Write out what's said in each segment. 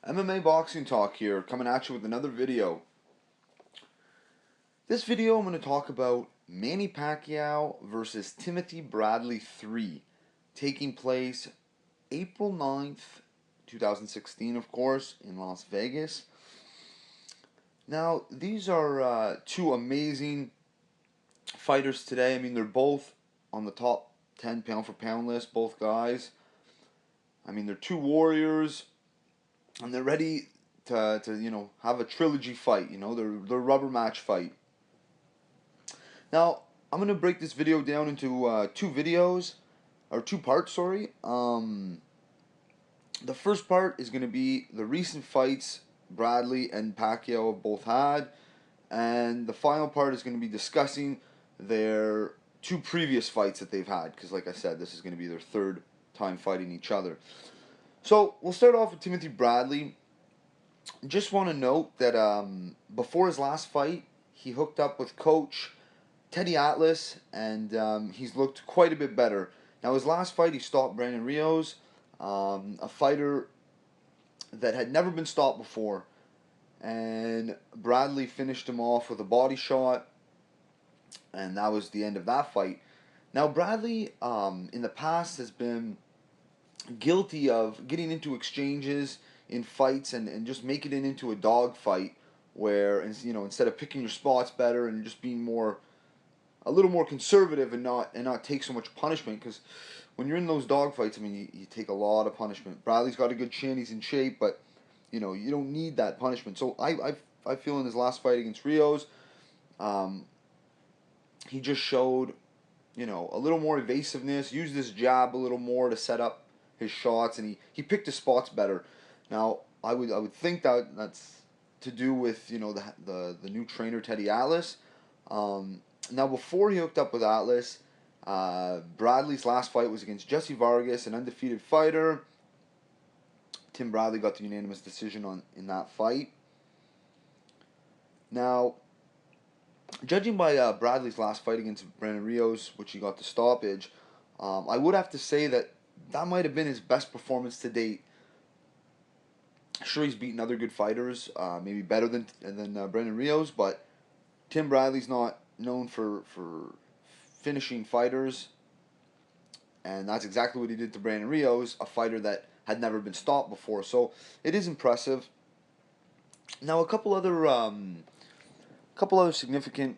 MMA Boxing Talk here, coming at you with another video. This video I'm going to talk about Manny Pacquiao versus Timothy Bradley 3, taking place April 9th, 2016, of course, in Las Vegas. Now, these are two amazing fighters today. I mean, they're both on the top 10 pound for pound list, both guys. I mean, they're two warriors, and they're ready to have a trilogy fight. They're rubber match fight. Now, I'm going to break this video down into two videos, or two parts, sorry. The first part is going to be the recent fights Bradley and Pacquiao have both had, and the final part is going to be discussing their two previous fights that they've had, because like I said, this is going to be their third time fighting each other. So, we'll start off with Timothy Bradley. Just want to note that before his last fight, he hooked up with coach Teddy Atlas, and he's looked quite a bit better. Now, his last fight, he stopped Brandon Rios, a fighter that had never been stopped before, and Bradley finished him off with a body shot, and that was the end of that fight. Now, Bradley, in the past, has been guilty of getting into exchanges in fights and just making it into a dog fight where, instead of picking your spots better and just being a little more conservative and not take so much punishment, because when you're in those dog fights, I mean, you take a lot of punishment. Bradley's got a good chin, he's in shape, but you don't need that punishment. So I feel in his last fight against Rios, he just showed a little more evasiveness, used his jab a little more to set up his shots, and he picked his spots better. Now I would think that's to do with the new trainer Teddy Atlas. Now, before he hooked up with Atlas, Bradley's last fight was against Jesse Vargas, an undefeated fighter. Tim Bradley got the unanimous decision in that fight. Now, judging by Bradley's last fight against Brandon Rios, which he got the stoppage, I would have to say that might have been his best performance to date. Sure, he's beaten other good fighters, maybe better than Brandon Rios, but Tim Bradley's not known for finishing fighters, and that's exactly what he did to Brandon Rios, a fighter that had never been stopped before. So it is impressive. Now, a couple other significant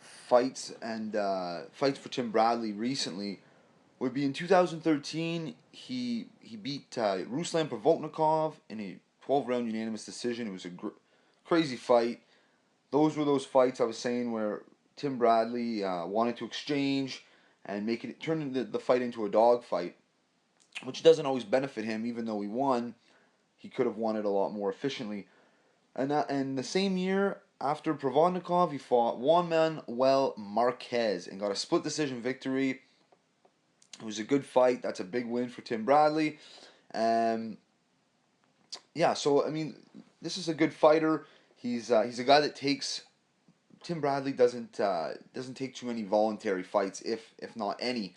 fights and fights for Tim Bradley recently would be in 2013. He beat Ruslan Provodnikov in a 12-round unanimous decision. It was a crazy fight. Those were those fights I was saying where Tim Bradley wanted to exchange and turn the fight into a dog fight, which doesn't always benefit him. Even though he won, he could have won it a lot more efficiently. And the same year, after Provodnikov, he fought Juan Manuel Marquez and got a split decision victory. It was a good fight. That's a big win for Tim Bradley. Yeah, so I mean, this is a good fighter. He's a guy that takes. Tim Bradley doesn't take too many voluntary fights, if not any.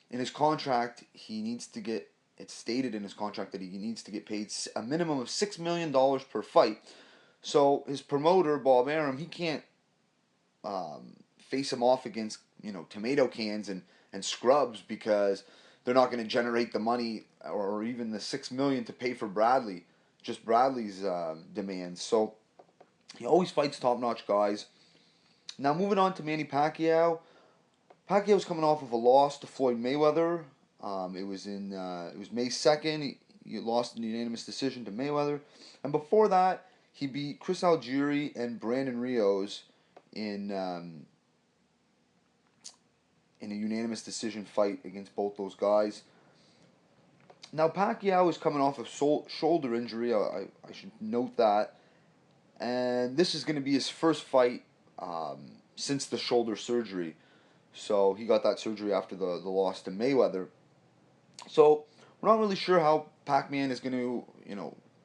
In his contract, he needs to get. It's stated in his contract that he needs to get paid a minimum of $6 million per fight. So his promoter Bob Arum, he can't face him off against tomato cans and scrubs, because they're not going to generate the money or even the $6 million to pay for Bradley. Just Bradley's demands. So he always fights top-notch guys. Now, moving on to Manny Pacquiao. Pacquiao's coming off of a loss to Floyd Mayweather. It was May 2nd. He lost in a unanimous decision to Mayweather. And before that, he beat Chris Algieri and Brandon Rios in a unanimous decision fight against both those guys. Now, Pacquiao is coming off a shoulder injury. I should note that. And this is going to be his first fight since the shoulder surgery. So he got that surgery after the loss to Mayweather. So we're not really sure how Pac-Man is going to,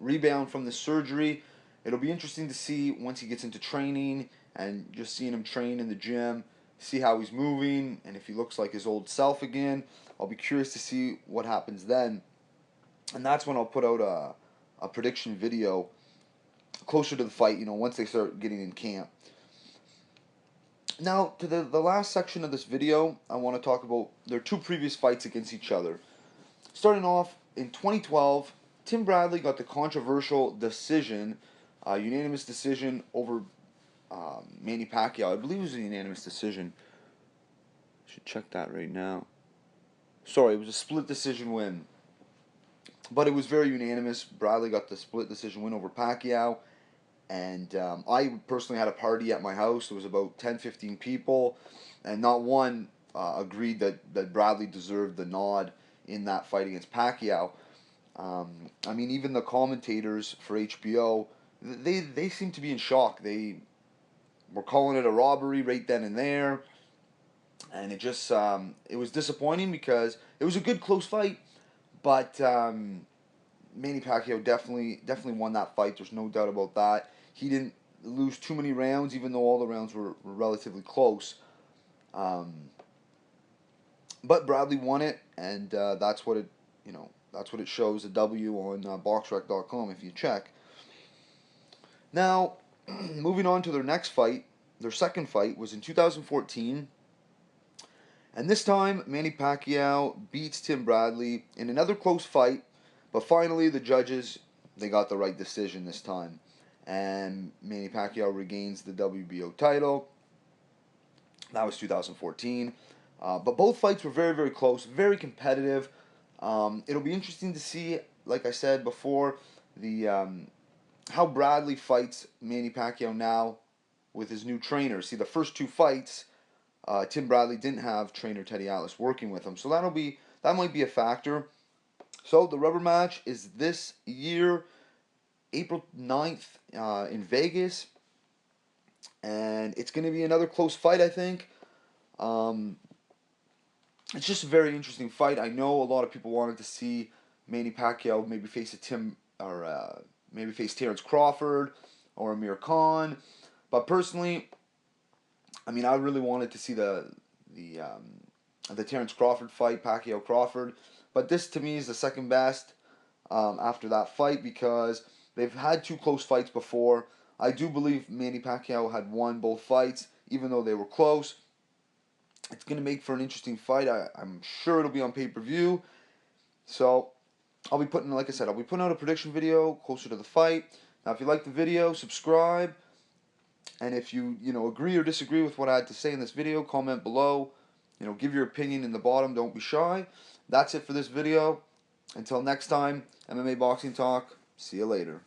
rebound from the surgery. It'll be interesting to see once he gets into training and just seeing him train in the gym, see how he's moving, and if he looks like his old self again. I'll be curious to see what happens then. And that's when I'll put out a prediction video closer to the fight, once they start getting in camp. Now, to the last section of this video, I want to talk about their two previous fights against each other. Starting off, in 2012, Tim Bradley got the controversial decision, unanimous decision over Manny Pacquiao. I believe it was a unanimous decision. I should check that right now. Sorry, it was a split decision win. But it was very unanimous. Bradley got the split decision win over Pacquiao. And I personally had a party at my house. There was about 10, 15 people. And not one agreed that Bradley deserved the nod in that fight against Pacquiao. I mean, even the commentators for HBO, they seemed to be in shock. They were calling it a robbery right then and there. And it was disappointing because it was a good close fight. But Manny Pacquiao definitely won that fight. There's no doubt about that. He didn't lose too many rounds, even though all the rounds were relatively close. But Bradley won it, and that's what it shows, a W on BoxRec.com if you check. Now, moving on to their next fight, their second fight was in 2014. And this time, Manny Pacquiao beats Tim Bradley in another close fight. But finally, the judges, they got the right decision this time. And Manny Pacquiao regains the WBO title. That was 2014. But both fights were very, very close, very competitive. It'll be interesting to see, like I said before, how Bradley fights Manny Pacquiao now with his new trainer. See, the first two fights, Tim Bradley didn't have trainer Teddy Atlas working with him, so that might be a factor. So the rubber match is this year, April 9th, in Vegas, and it's going to be another close fight, I think. It's just a very interesting fight. I know a lot of people wanted to see Manny Pacquiao maybe face maybe face Terrence Crawford or Amir Khan, but personally, I mean, I really wanted to see the Terrence Crawford fight, Pacquiao Crawford, but this to me is the second best after that fight because they've had two close fights before. I do believe Manny Pacquiao had won both fights, even though they were close. It's going to make for an interesting fight. I'm sure it'll be on pay-per-view. So, like I said, I'll be putting out a prediction video closer to the fight. Now, if you like the video, subscribe. And if you agree or disagree with what I had to say in this video, comment below. Give your opinion in the bottom. Don't be shy. That's it for this video. Until next time, MMA Boxing Talk. See you later.